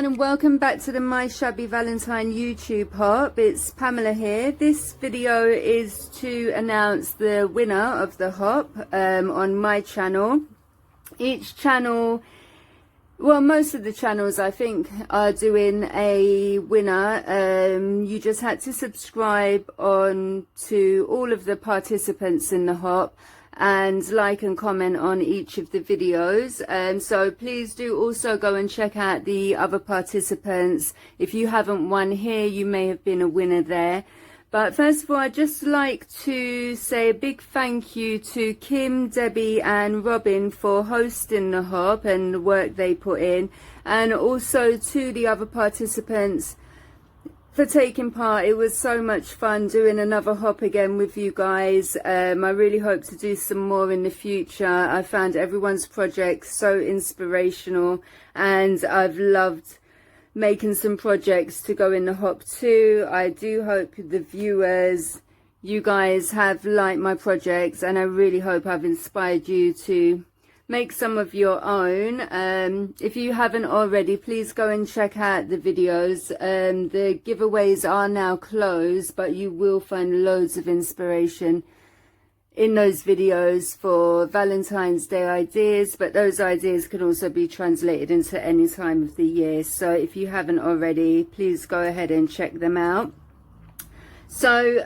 everyone, and welcome back to the My Shabby Valentine YouTube hop. It's Pamela here. This video is to announce the winner of the hop on my channel. Each channel, well, most of the channels I think are doing a winner. You just had to subscribe on to all of the participants in the hop and like and comment on each of the videos. So please do also go and check out the other participants. If you haven't won here, you may have been a winner there. But first of all, I'd just like to say a big thank you to Kim, Debbie and Robin for hosting the hop and the work they put in, and also to the other participants for taking part. It was so much fun doing another hop again with you guys. I really hope to do some more in the future. I found everyone's project so inspirational, and I've loved making some projects to go in the hop too. I do hope the viewers, you guys have liked my projects, and I really hope I've inspired you to make some of your own. If you haven't already, please go and check out the videos. The giveaways are now closed, but you will find loads of inspiration in those videos for Valentine's Day ideas, but those ideas can also be translated into any time of the year. So if you haven't already, please go ahead and check them out. So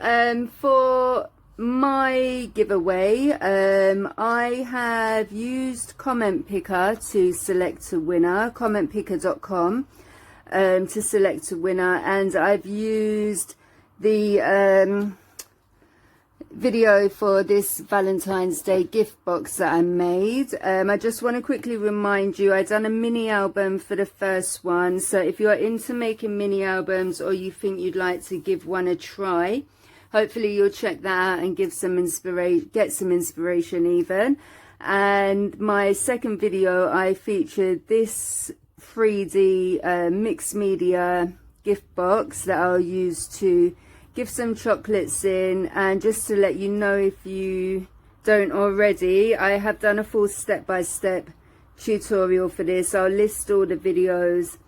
for my giveaway, I have used Comment Picker to select a winner, commentpicker.com, to select a winner, and I've used the video for this Valentine's Day gift box that I made. I just want to quickly remind you, I've done a mini album for the first one, so if you're into making mini albums or you think you'd like to give one a try, hopefully you'll check that out and give some get some inspiration even. And my second video, I featured this 3D mixed media gift box that I'll use to give some chocolates in. And just to let you know, if you don't already, I have done a full step-by-step tutorial for this. I'll list all the videos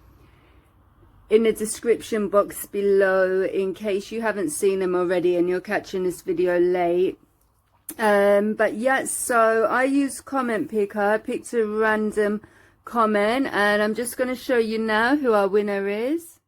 in the description box below in case you haven't seen them already and you're catching this video late. But yeah, so I used Comment Picker. I picked a random comment, and I'm just going to show you now who our winner is.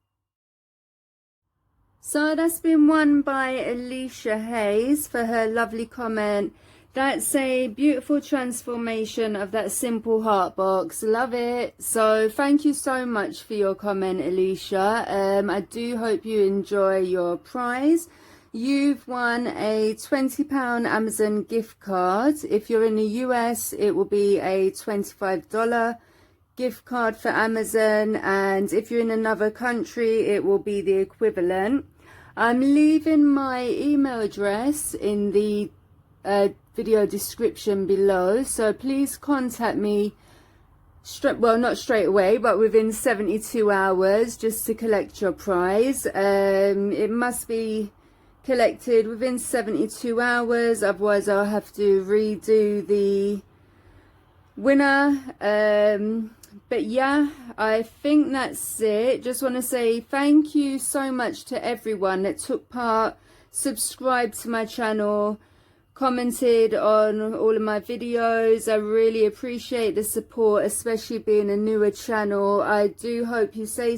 So that's been won by Alicia Hayes for her lovely comment. That's a beautiful transformation of that simple heart box. Love it. So thank you so much for your comment, Alicia. I do hope you enjoy your prize. You've won a £20 Amazon gift card. If you're in the US, it will be a $25 gift card for Amazon. And if you're in another country, it will be the equivalent. I'm leaving my email address in the video description below, so please contact me well, not straight away, but within 72 hours just to collect your prize. It must be collected within 72 hours, otherwise I'll have to redo the winner. But yeah, I think that's it. Just want to say thank you so much to everyone that took part, subscribed to my channel, commented on all of my videos. I really appreciate the support, especially being a newer channel. I do hope you stay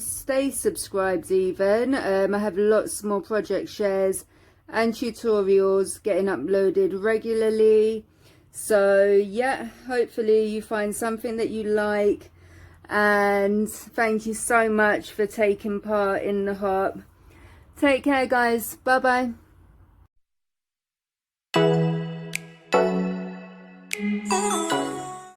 subscribed even. I have lots more project shares and tutorials getting uploaded regularly. So yeah, hopefully you find something that you like, and thank you so much for taking part in the hop. Take care guys, bye bye. Oh.